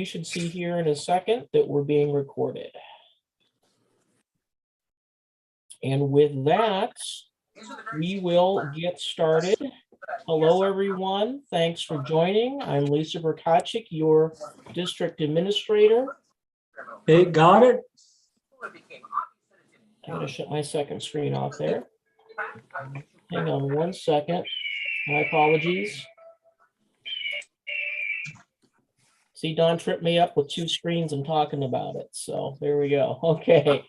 you should see here in a second that we're being recorded. And with that, we will get started. Hello, everyone. Thanks for joining. I'm Lisa Berkachik, your district administrator. Hey, got it? I'm going to shut my second screen off there. Hang on one second. My apologies. See, Don tripped me up with two screens and talking about it. So there we go. Okay.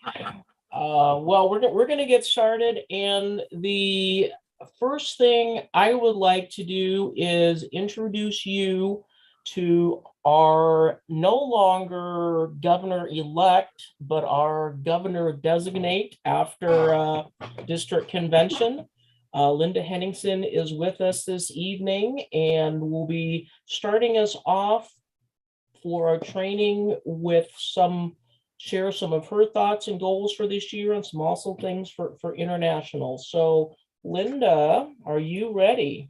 Well, we're going to get started. And the first thing I would like to do is introduce you to our no longer governor-elect, but our governor-designate after district convention. Linda Henningsen is with us this evening and will be starting us off for our training with share some of her thoughts and goals for this year and some also things for international. So Linda, are you ready?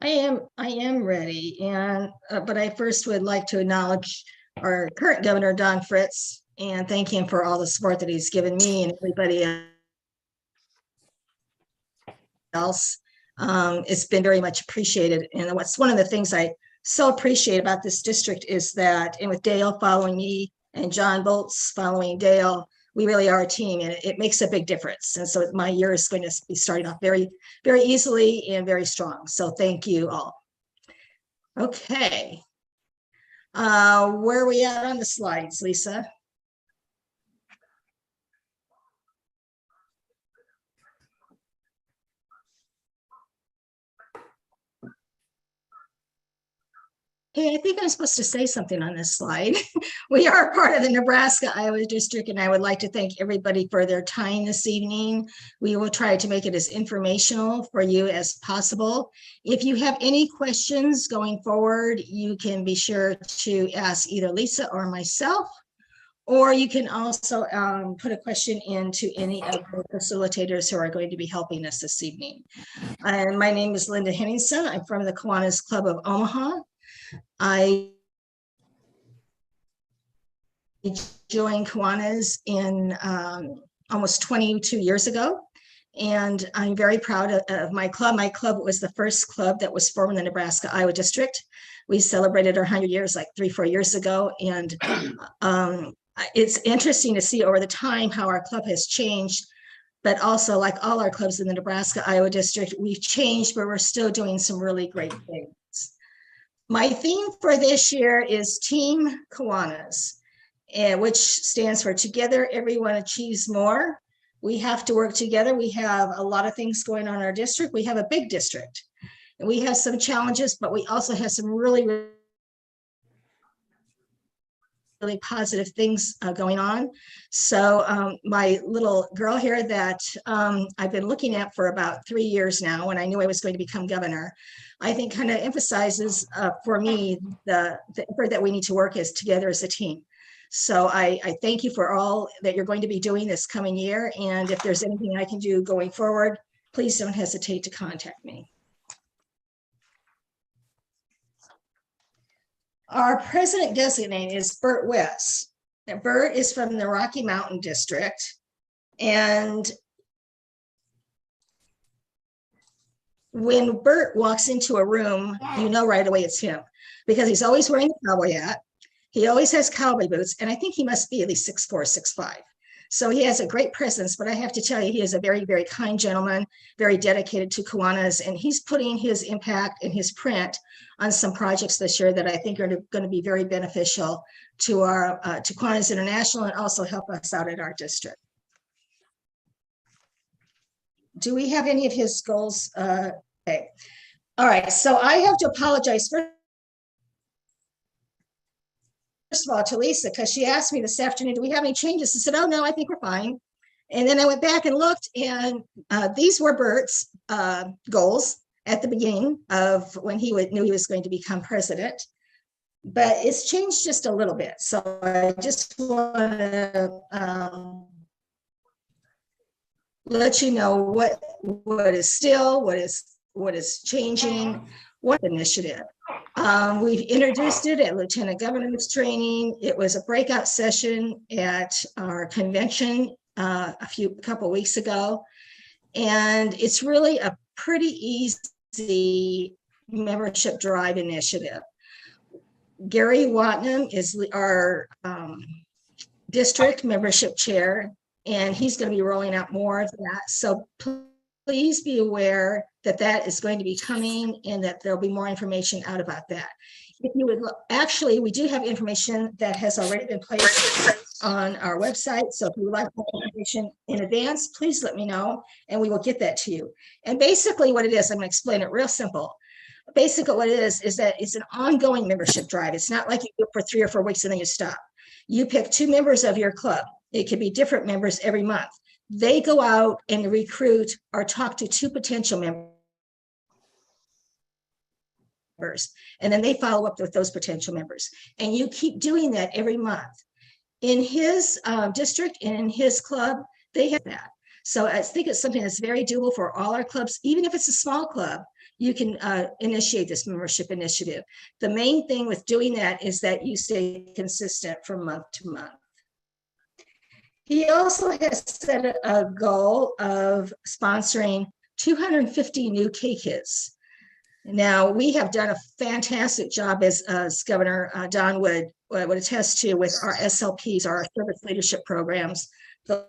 I am ready. And but I first would like to acknowledge our current governor, Don Fritz, and thank him for all the support that he's given me and everybody else. It's been very much appreciated. And what's one of the things I so appreciate about this district is that, and with Dale following me and John Bolts following Dale, we really are a team, and it makes a big difference. And so my year is going to be starting off very, very easily and very strong. So thank you all. Okay. Where are we at on the slides, Lisa? Hey, I think I'm supposed to say something on this slide. We are part of the Nebraska-Iowa district, and I would like to thank everybody for their time this evening. We will try to make it as informational for you as possible. If you have any questions going forward, you can be sure to ask either Lisa or myself, or you can also put a question into any of the facilitators who are going to be helping us this evening. And my name is Linda Henningsen. I'm from the Kiwanis Club of Omaha. I joined Kiwanis in almost 22 years ago, and I'm very proud of my club. My club was the first club that was formed in the Nebraska-Iowa district. We celebrated our 100 years like 3-4 years ago, and it's interesting to see over the time how our club has changed, but also like all our clubs in the Nebraska-Iowa district, we've changed, but we're still doing some really great things. My theme for this year is Team Kiwanis, which stands for Together Everyone Achieves More. We have to work together. We have a lot of things going on in our district. We have a big district, and we have some challenges, but we also have some really positive things going on. So my little girl here that I've been looking at for about 3 years now, when I knew I was going to become governor, I think kind of emphasizes for me the effort that we need to work as together as a team. So I thank you for all that you're going to be doing this coming year. And if there's anything I can do going forward, please don't hesitate to contact me. Our president designate is Bert West. Now, Bert is from the Rocky Mountain District, and when Bert walks into a room, you know right away it's him, because he's always wearing a cowboy hat. He always has cowboy boots, and I think he must be at least 6'4", 6'5". So he has a great presence, but I have to tell you, he is a very, very kind gentleman, very dedicated to Kiwanis, and he's putting his impact and his print on some projects this year that I think are going to be very beneficial to our to Kiwanis International and also help us out at our district. Do we have any of his goals? Okay. All right, so I have to apologize first of all to Lisa, because she asked me this afternoon, do we have any changes? I said, oh no, I think we're fine. And then I went back and looked, and these were Bert's goals at the beginning of when he knew he was going to become president. But it's changed just a little bit. So I just want to let you know what is still, what is changing, what initiative. We've introduced it at Lieutenant Governor's training. It was a breakout session at our convention couple weeks ago. And it's really a pretty easy membership drive initiative. Gary Watnam is our district membership chair, and he's going to be rolling out more of that. So please be aware that that is going to be coming and that there'll be more information out about that. If you would actually, we do have information that has already been placed on our website. So if you would like more information in advance, please let me know and we will get that to you. And basically what it is, I'm going to explain it real simple. Basically what it is that it's an ongoing membership drive. It's not like you do it for 3 or 4 weeks and then you stop. You pick 2 members of your club. It could be different members every month. They go out and recruit or talk to 2 potential members. And then they follow up with those potential members. And you keep doing that every month. In his district and in his club, they have that. So I think it's something that's very doable for all our clubs. Even if it's a small club, you can initiate this membership initiative. The main thing with doing that is that you stay consistent from month to month. He also has set a goal of sponsoring 250 new K-Kids. Now, we have done a fantastic job, as Governor Don would attest to, with our SLPs, our service leadership programs, the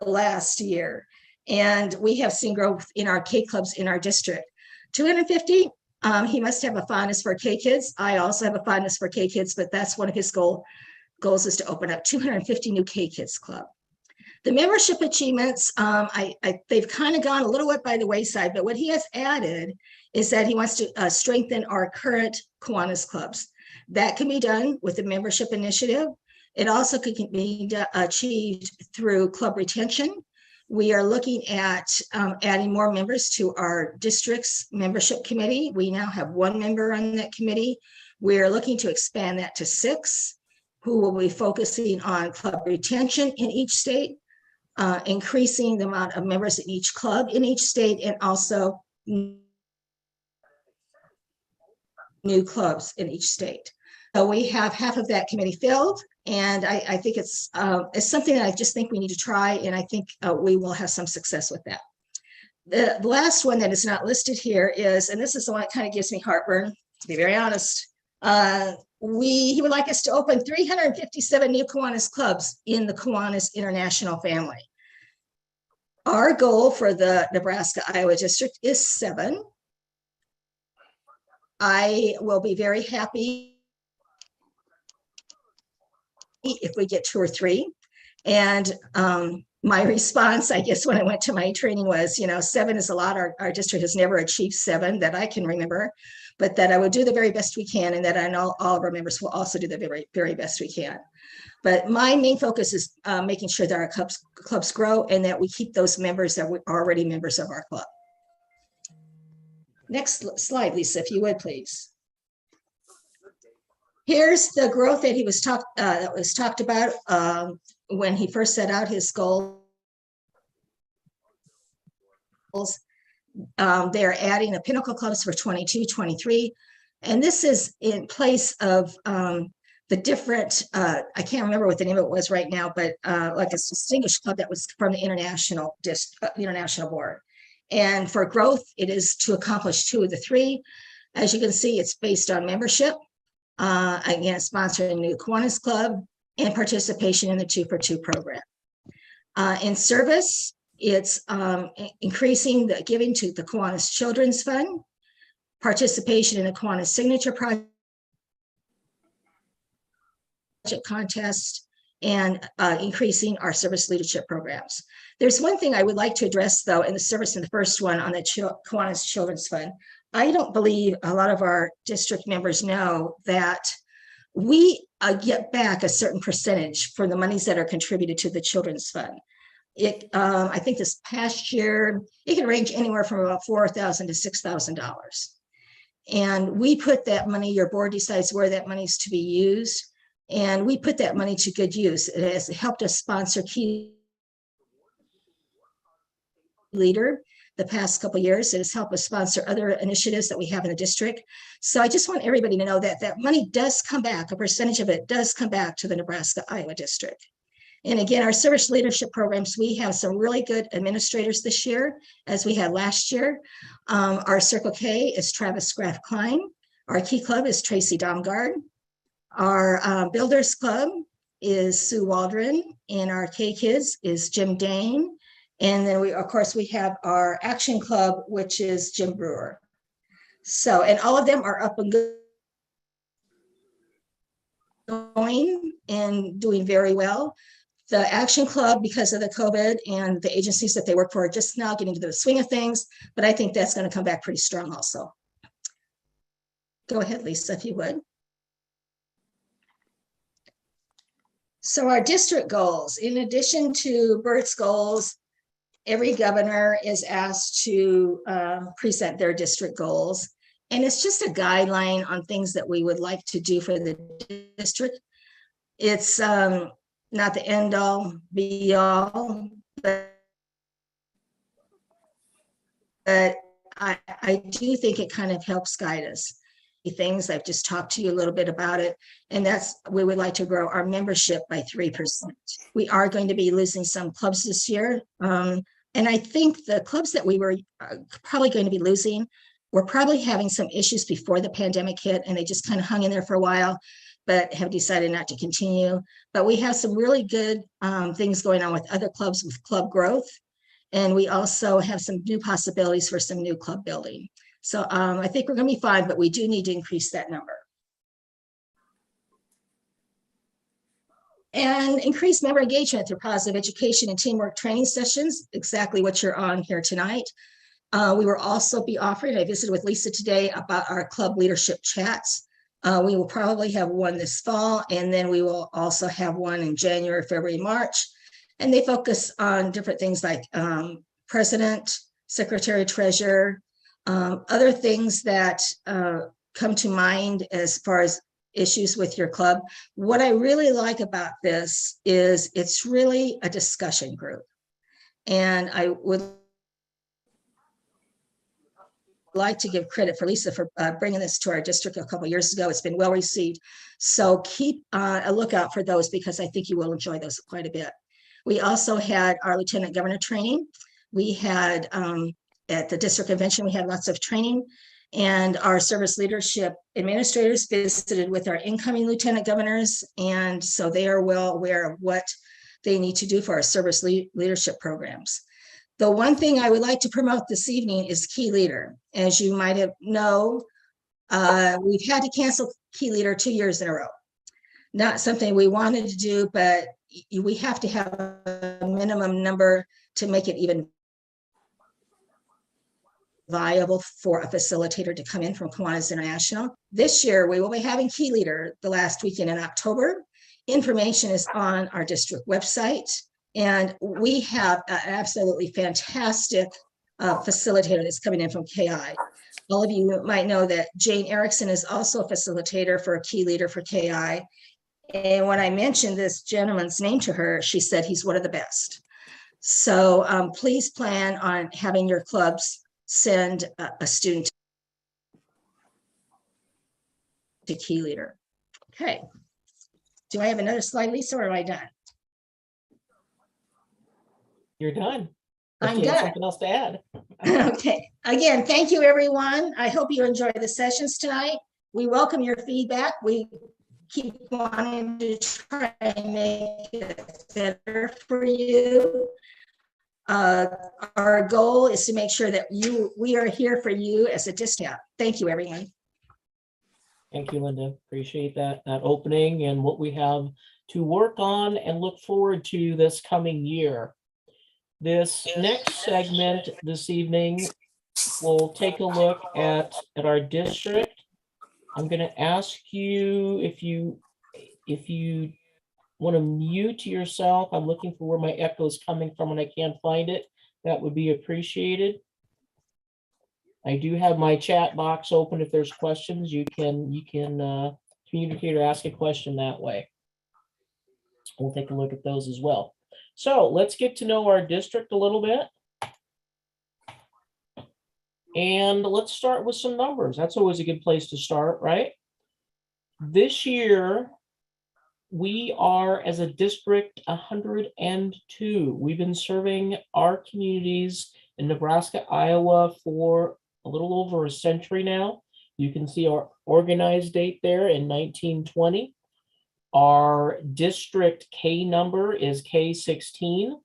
last year. And we have seen growth in our K clubs in our district. 250, he must have a fondness for K-Kids. I also have a fondness for K-Kids, but that's one of his goals is to open up 250 new K-Kids club. The membership achievements, they've kind of gone a little bit by the wayside, but what he has added is that he wants to strengthen our current Kiwanis clubs. That can be done with the membership initiative. It also can be achieved through club retention. We are looking at adding more members to our district's membership committee. We now have 1 member on that committee. We're looking to expand that to 6, who will be focusing on club retention in each state, increasing the amount of members in each club in each state, and also new clubs in each state. So we have half of that committee filled, and I think it's something that I just think we need to try, and I think we will have some success with that. The last one that is not listed here is, and this is the one that kind of gives me heartburn, to be very honest. He would like us to open 357 new Kiwanis clubs in the Kiwanis International family. Our goal for the Nebraska-Iowa district is 7. I will be very happy if we get 2 or 3. And my response, I guess, when I went to my training was, 7 is a lot. Our district has never achieved 7 that I can remember, but that I would do the very best we can, and that I know all of our members will also do the very, very best we can. But my main focus is making sure that our clubs grow and that we keep those members that are already members of our club. Next slide, Lisa, if you would, please. Here's the growth that was talked about when he first set out his goals. They're adding the Pinnacle clubs for 22, 23. And this is in place of the different, I can't remember what the name of it was right now, but like a distinguished club that was from the international board. And for growth, it is to accomplish 2 of the 3. As you can see, it's based on membership, again, sponsoring a new Kiwanis club, and participation in the 2 for 2 program. In service, it's increasing the giving to the Kiwanis Children's Fund, participation in the Kiwanis Signature Project contest, and increasing our service leadership programs. There's one thing I would like to address, though, in the service in the first one on the Kiwanis Children's Fund. I don't believe a lot of our district members know that we get back a certain percentage for the monies that are contributed to the Children's Fund. I think this past year, it can range anywhere from about $4,000 to $6,000. And we put that money, your board decides where that money is to be used, and we put that money to good use. It has helped us sponsor Key Leader. the past couple of years. It has helped us sponsor other initiatives that we have in the district. So I just want everybody to know that that money does come back. A percentage of it does come back to the Nebraska-Iowa district. And again, our service leadership programs, we have some really good administrators this year, as we had last year. Our Circle K is Travis Graff Klein. Our Key Club is Tracy Domgard. Our Builders Club is Sue Waldron, and our K Kids is Jim Dane. And then we, of course, we have our Action Club, which is Jim Brewer. So, and all of them are up and going and doing very well. The Action Club, because of the COVID and the agencies that they work for, are just now getting into the swing of things, but I think that's going to come back pretty strong also. Go ahead, Lisa, if you would. So our district goals, in addition to Bert's goals, every governor is asked to present their district goals. And it's just a guideline on things that we would like to do for the district. It's not the end all be all, but I do think it kind of helps guide us. Things I've just talked to you a little bit about it, and that's we would like to grow our membership by 3%. We are going to be losing some clubs this year, and I think the clubs that we were probably going to be losing were probably having some issues before the pandemic hit, and they just kind of hung in there for a while, but have decided not to continue. But we have some really good things going on with other clubs with club growth, and we also have some new possibilities for some new club building. So I think we're going to be fine, but we do need to increase that number. And increase member engagement through positive education and teamwork training sessions, exactly what you're on here tonight. We will also be offering, I visited with Lisa today about our club leadership chats. We will probably have one this fall, and then we will also have one in January, February, March. And they focus on different things like president, secretary, treasurer, other things that come to mind as far as issues with your club. What I really like about this is it's really a discussion group. And I would like to give credit for Lisa for bringing this to our district a couple of years ago. It's been well received. So keep a lookout for those, because I think you will enjoy those quite a bit. We also had our Lieutenant Governor training. We had at the district convention, we had lots of training, and our service leadership administrators visited with our incoming lieutenant governors. And so they are well aware of what they need to do for our service leadership programs. The one thing I would like to promote this evening is Key Leader. As you might have know, we've had to cancel Key Leader 2 years in a row. Not something we wanted to do, but we have to have a minimum number to make it even viable for a facilitator to come in from Kiwanis International. This year, we will be having Key Leader the last weekend in October. Information is on our district website, and we have an absolutely fantastic facilitator that's coming in from KI. All of you might know that Jane Erickson is also a facilitator for a Key Leader for KI. And when I mentioned this gentleman's name to her, she said he's one of the best. So please plan on having your clubs send a student to Key Leader. Okay. Do I have another slide, Lisa, or am I done? You're done. I'm You have done. something else to add? Okay. Again, thank you, everyone. I hope you enjoy the sessions tonight. We welcome your feedback. We keep wanting to try and make it better for you. Our goal is to make sure that we are here for you as a district. Thank you, everyone. Thank you, Linda. Appreciate that opening and what we have to work on and look forward to this coming year. This next segment this evening, we'll take a look at our district. I'm going to ask you if you want to mute yourself. I'm looking for where my echo is coming from and I can't find it. That would be appreciated. I do have my chat box open. If there's questions, you can communicate or ask a question that way. We'll take a look at those as well. So let's get to know our district a little bit. And let's start with some numbers. That's always a good place to start, right? This year, we are, as a district, 102. We've been serving our communities in Nebraska, Iowa for a little over a century now. You can see our organized date there in 1920. Our district K number is K16.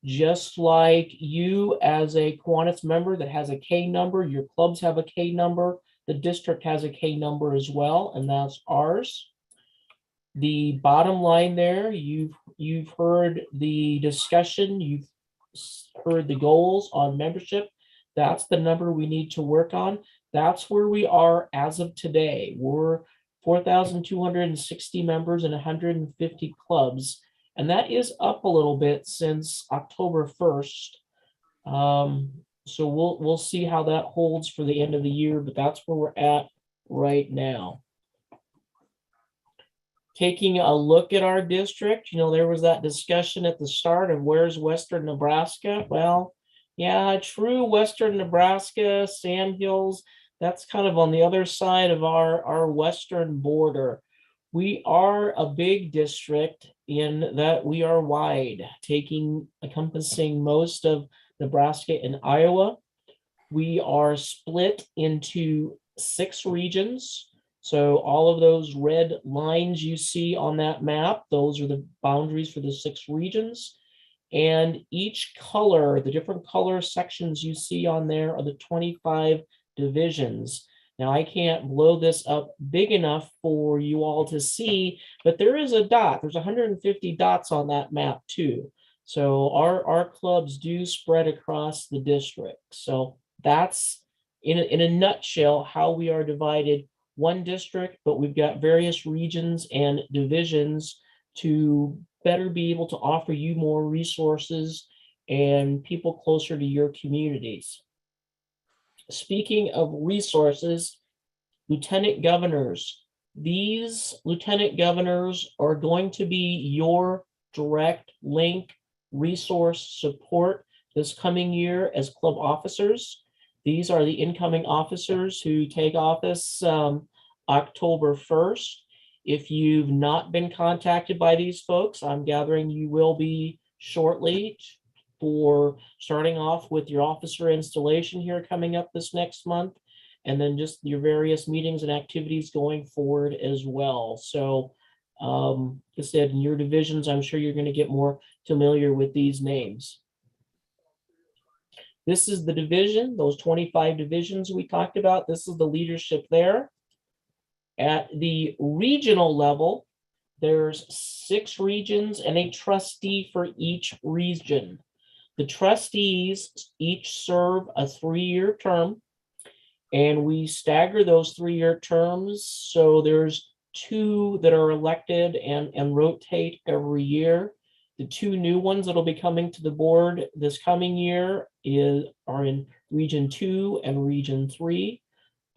Just like you as a Kiwanis member that has a K number, your clubs have a K number, the district has a K number as well, and that's ours. The bottom line there, you've heard the discussion, you've heard the goals on membership. That's the number we need to work on. That's where we are as of today. We're 4,260 members and 150 clubs. And that is up a little bit since October 1st. So we'll see how that holds for the end of the year, but that's where we're at right now. Taking a look at our district, there was that discussion at the start of where's Western Nebraska. Well, yeah, true Western Nebraska, Sandhills, that's kind of on the other side of our western border. We are a big district in that we are wide, encompassing most of Nebraska and Iowa. We are split into 6 regions. So all of those red lines you see on that map, those are the boundaries for the 6 regions. And each color, the different color sections you see on there are the 25 divisions. Now, I can't blow this up big enough for you all to see, but there is a dot. There's 150 dots on that map too. So our clubs do spread across the district. So that's in a nutshell how we are divided. One district, but we've got various regions and divisions to better be able to offer you more resources and people closer to your communities. Speaking of resources, lieutenant governors. These lieutenant governors are going to be your direct link, resource, support this coming year as club officers. These are the incoming officers who take office October 1st. If you've not been contacted by these folks, I'm gathering you will be shortly for starting off with your officer installation here coming up this next month, and then just your various meetings and activities going forward as well. So, like I said, in your divisions, I'm sure you're going to get more familiar with these names. This is the division, those 25 divisions we talked about. This is the leadership there. At the regional level, there's 6 regions and a trustee for each region. The trustees each serve a 3-year term, and we stagger those 3-year terms. So there's 2 that are elected and rotate every year. The 2 new ones that'll be coming to the board this coming year are in Region 2 and Region 3.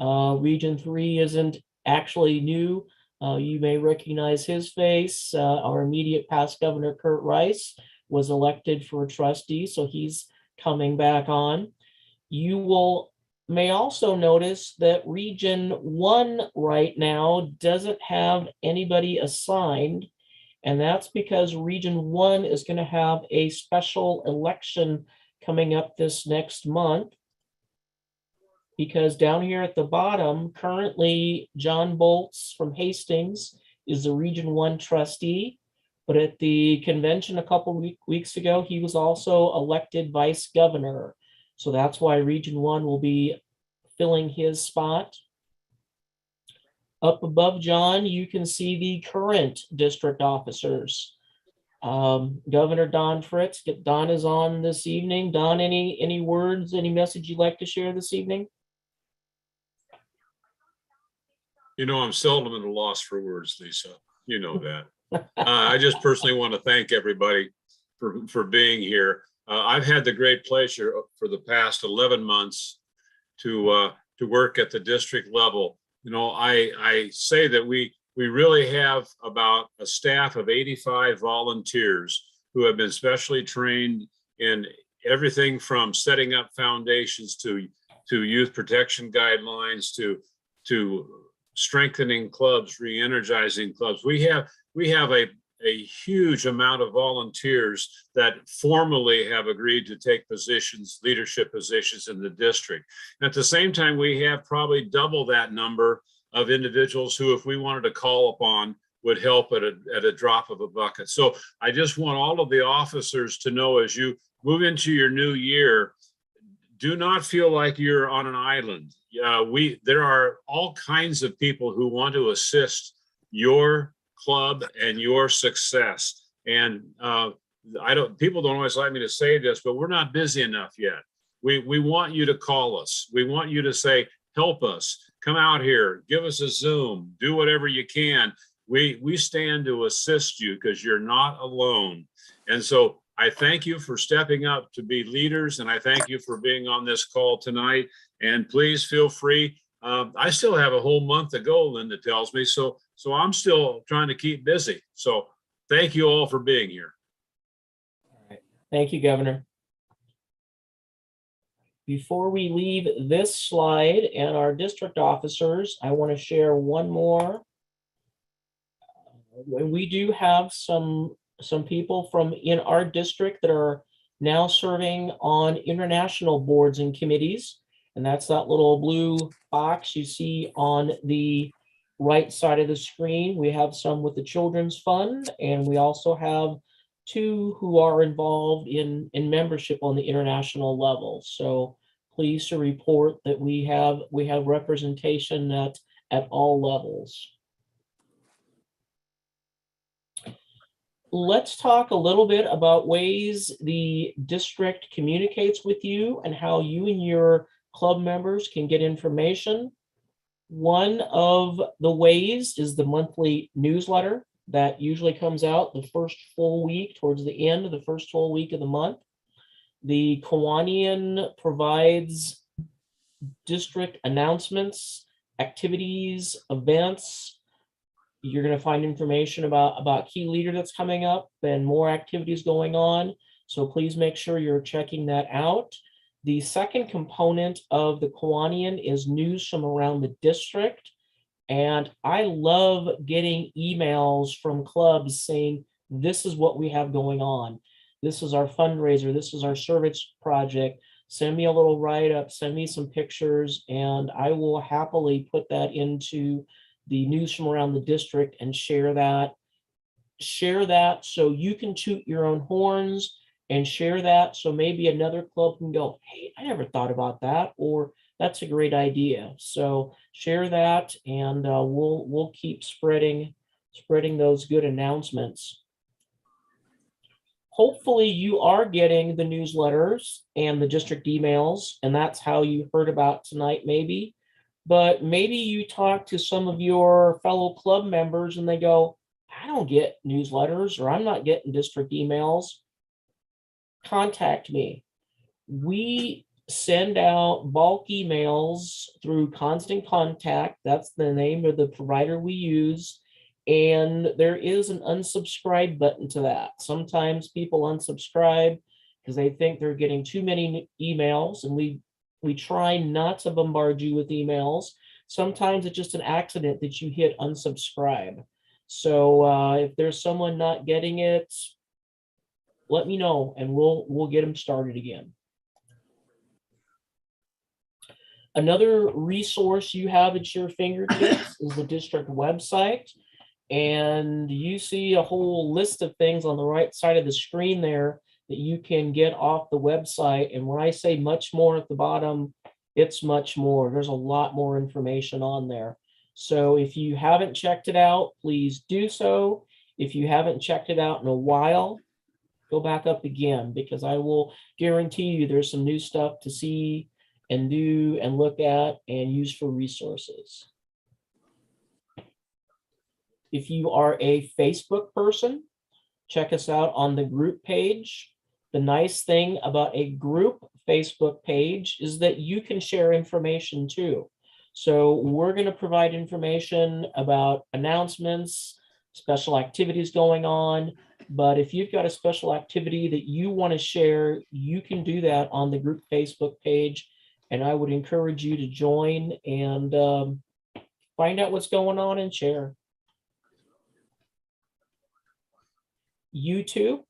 Region 3 isn't actually new. You may recognize his face. Our immediate past governor, Kurt Rice, was elected for a trustee, so he's coming back on. You may also notice that Region 1 right now doesn't have anybody assigned, and that's because Region 1 is going to have a special election coming up this next month. Because down here at the bottom, currently John Bolts from Hastings is the Region 1 trustee. But at the convention a couple weeks ago, he was also elected vice governor. So that's why Region 1 will be filling his spot. Up above John, you can see the current district officers. Governor Don Fritz. Don is on this evening. Don, any words, any message you'd like to share this evening? I'm seldom at a loss for words, Lisa. You know that. I just personally want to thank everybody for being here. I've had the great pleasure for the past 11 months to work at the district level. I say that we really have about a staff of 85 volunteers who have been specially trained in everything from setting up foundations to youth protection guidelines, to strengthening clubs, re-energizing clubs. We have a huge amount of volunteers that formally have agreed to take positions, leadership positions in the district. And at the same time, we have probably double that number of individuals who, if we wanted to call upon, would help at a drop of a bucket. So I just want all of the officers to know, as you move into your new year, do not feel like you're on an island. There are all kinds of people who want to assist your club and your success. And people don't always like me to say this, but we're not busy enough yet. We want you to call us. We want you to say, help us, come out here, give us a Zoom, do whatever you can. We stand to assist you because you're not alone. And so I thank you for stepping up to be leaders, and I thank you for being on this call tonight. And please feel free. I still have a whole month to go, Linda tells me, so I'm still trying to keep busy. So thank you all for being here. All right. Thank you, Governor. Before we leave this slide and our district officers, I want to share one more. We do have some people from in our district that are now serving on international boards and committees. And that's that little blue box you see on the right side of the screen. We have some with the Children's Fund, and we also have 2 who are involved in membership on the international level. So pleased to report that we have representation at all levels. Let's talk a little bit about ways the district communicates with you and how you and your club members can get information. One of the ways is the monthly newsletter that usually comes out the first full week, towards the end of the first full week of the month. The Kiwanian provides district announcements, activities, events. You're going to find information about Key Leader that's coming up and more activities going on. So please make sure you're checking that out. The second component of the Kiwanian is news from around the district. And I love getting emails from clubs saying, this is what we have going on. This is our fundraiser. This is our service project. Send me a little write-up, send me some pictures, and I will happily put that into the news from around the district and share that. Share that so you can toot your own horns, and share that so maybe another club can go, hey, I never thought about that, or that's a great idea. So share that, and we'll keep spreading those good announcements. Hopefully you are getting the newsletters and the district emails, and that's how you heard about tonight maybe. But maybe you talk to some of your fellow club members and they go, I don't get newsletters, or I'm not getting district emails. Contact me. We send out bulk emails through Constant Contact. That's the name of the provider we use. And there is an unsubscribe button to that. Sometimes people unsubscribe because they think they're getting too many emails, and we try not to bombard you with emails. Sometimes it's just an accident that you hit unsubscribe. So if there's someone not getting it, let me know and we'll get them started again. Another resource you have at your fingertips is the district website. And you see a whole list of things on the right side of the screen there that you can get off the website. And when I say much more at the bottom, it's much more. There's a lot more information on there. So if you haven't checked it out, please do so. If you haven't checked it out in a while, go back up again, because I will guarantee you there's some new stuff to see and do and look at and use for resources. If you are a Facebook person, check us out on the group page. The nice thing about a group Facebook page is that you can share information too. So we're going to provide information about announcements, special activities going on. But if you've got a special activity that you want to share, you can do that on the group Facebook page, And I would encourage you to join and find out what's going on and share. YouTube,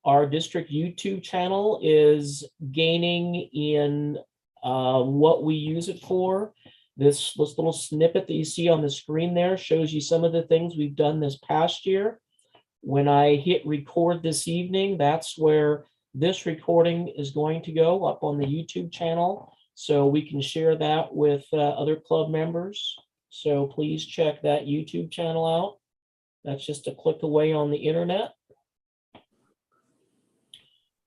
our district YouTube channel is gaining in what we use it for. This little snippet that you see on the screen there shows you some of the things we've done this past year. When I hit record this evening, that's where this recording is going to go up on the YouTube channel, so we can share that with other club members. So please check that YouTube channel out. That's just a click away on the internet.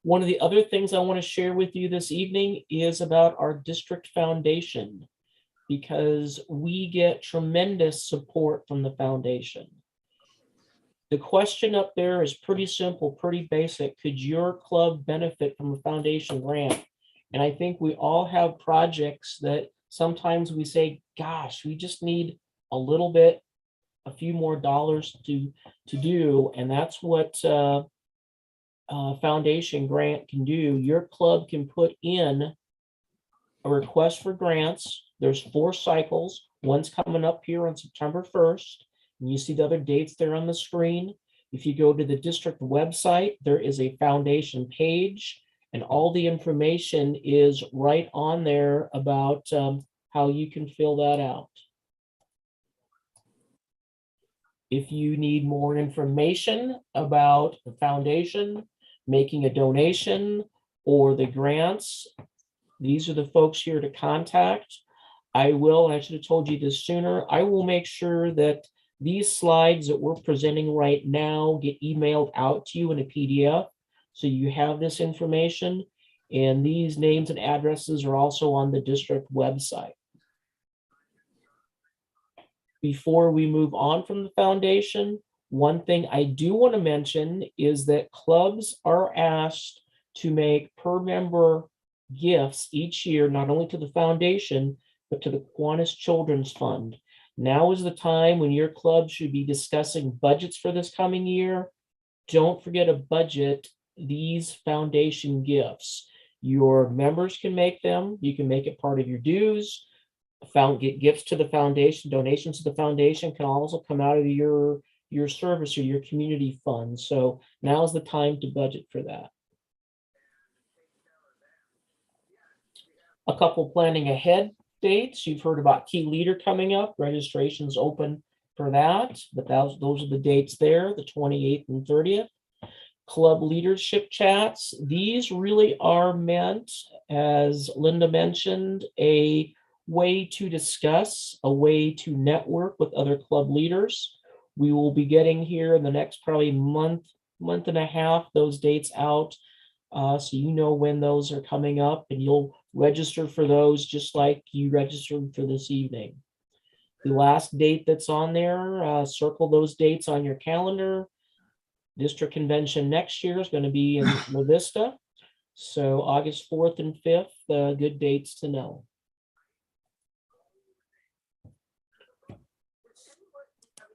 One of the other things I want to share with you this evening is about our district foundation, because we get tremendous support from the foundation. The question up there is pretty simple, pretty basic. Could your club benefit from a foundation grant? And I think we all have projects that sometimes we say, gosh, we just need a little bit, a few more dollars to do. And that's what foundation grant can do. Your club can put in a request for grants. There's 4 cycles. One's coming up here on September 1st. And you see the other dates there on the screen. If you go to the district website, there is a foundation page, and all the information is right on there about how you can fill that out. If you need more information about the foundation, making a donation, or the grants, these are the folks here to contact. I should have told you this sooner, I will make sure that these slides that we're presenting right now get emailed out to you in a PDF, so you have this information. And these names and addresses are also on the district website. Before we move on from the foundation, one thing I do want to mention is that clubs are asked to make per member gifts each year, not only to the foundation, but to the Kiwanis Children's Fund. Now is the time when your club should be discussing budgets for this coming year. Don't forget to budget these foundation gifts. Your members can make them. You can make it part of your dues. Get gifts to the foundation, donations to the foundation can also come out of your service or your community fund. So now is the time to budget for that. A couple planning ahead dates. You've heard about Key Leader coming up. Registration's open for that, but those are the dates there, the 28th and 30th. Club leadership chats. These really are meant, as Linda mentioned, a way to discuss, a way to network with other club leaders. We will be getting here in the next probably month and a half, those dates out. So you know when those are coming up, and you'll register for those just like you registered for this evening. The last date that's on there, circle those dates on your calendar. District convention next year is going to be in La Vista. So August 4th and 5th, good dates to know.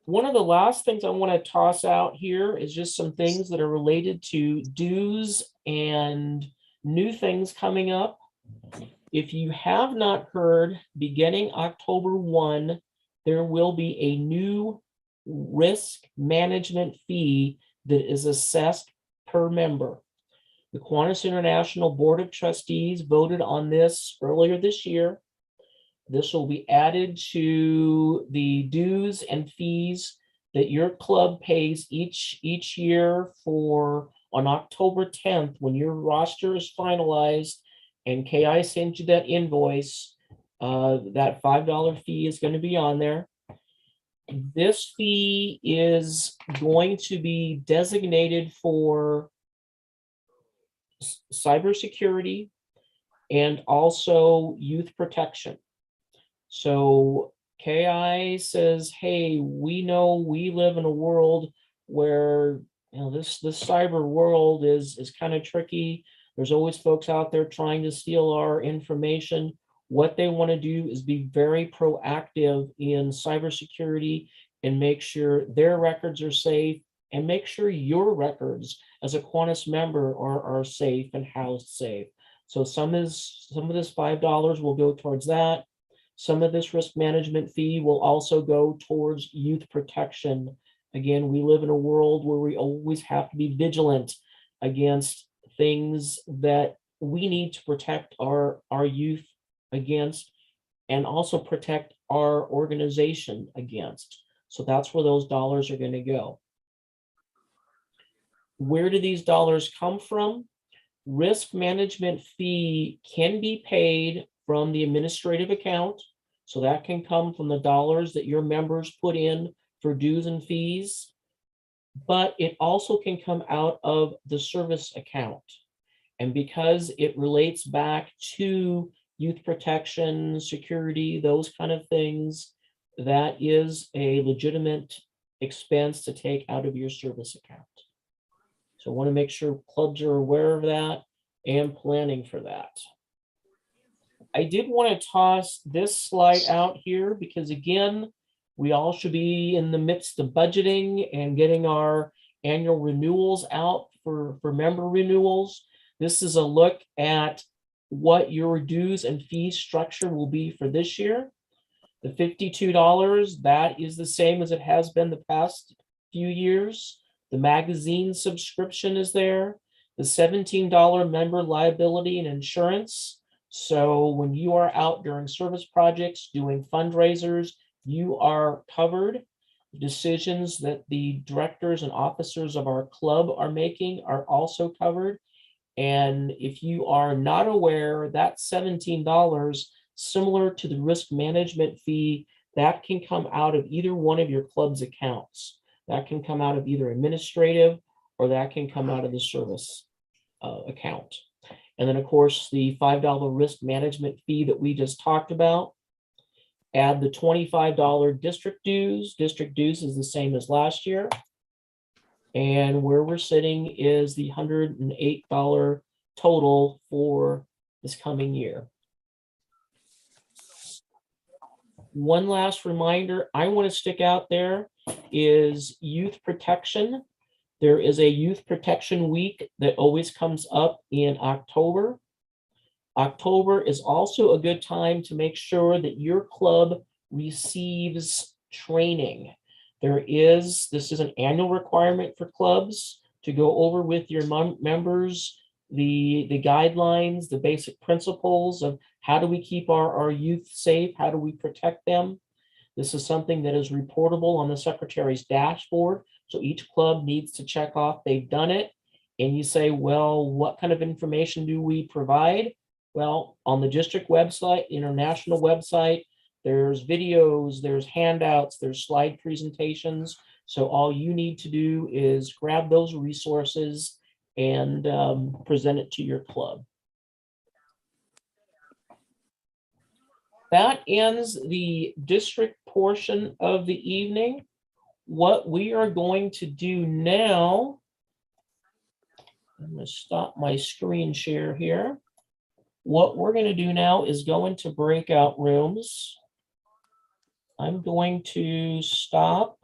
One of the last things I want to toss out here is just some things that are related to dues and new things coming up. If you have not heard, beginning October 1, there will be a new risk management fee that is assessed per member. The Kiwanis International Board of Trustees voted on this earlier this year. This will be added to the dues and fees that your club pays each year for on October 10th, when your roster is finalized and KI sends you that invoice. That $5 fee is going to be on there. This fee is going to be designated for cybersecurity and also youth protection. So KI says, hey, we know we live in a world where, you know, this cyber world is kind of tricky. There's always folks out there trying to steal our information. What they want to do is be very proactive in cybersecurity and make sure their records are safe, and make sure your records as a Kiwanis member are safe and housed safe. So some of this $5 will go towards that. Some of this risk management fee will also go towards youth protection. Again, we live in a world where we always have to be vigilant against things that we need to protect our youth against, and also protect our organization against. So that's where those dollars are going to go. Where do these dollars come from? Risk management fee can be paid from the administrative account. So that can come from the dollars that your members put in for dues and fees. But it also can come out of the service account. And because it relates back to youth protection, security, those kind of things, that is a legitimate expense to take out of your service account. So I want to make sure clubs are aware of that and planning for that. I did want to toss this slide out here because, again, we all should be in the midst of budgeting and getting our annual renewals out for member renewals. This is a look at what your dues and fees structure will be for this year. The $52, that is the same as it has been the past few years. The magazine subscription is there. The $17 member liability and insurance. So when you are out during service projects, doing fundraisers, you are covered. Decisions that the directors and officers of our club are making are also covered. And if you are not aware, that $17, similar to the risk management fee, that can come out of either one of your club's accounts. That can come out of either administrative or that can come out of the service account. And then, of course, the $5 risk management fee that we just talked about. Add the $25 district dues. District dues is the same as last year. And where we're sitting is the $108 total for this coming year. One last reminder I want to stick out there is youth protection. There is a youth protection week that always comes up in October. October is also a good time to make sure that your club receives training. This is an annual requirement for clubs to go over with your members the guidelines, the basic principles of how do we keep our youth safe, how do we protect them. This is something that is reportable on the secretary's dashboard. So each club needs to check off they've done it. And you say, well, what kind of information do we provide? Well, on the district website, international website, there's videos, there's handouts, there's slide presentations. So all you need to do is grab those resources and present it to your club. That ends the district portion of the evening. What we are going to do now, I'm going to stop my screen share here. What we're going to do now is go into breakout rooms. I'm going to stop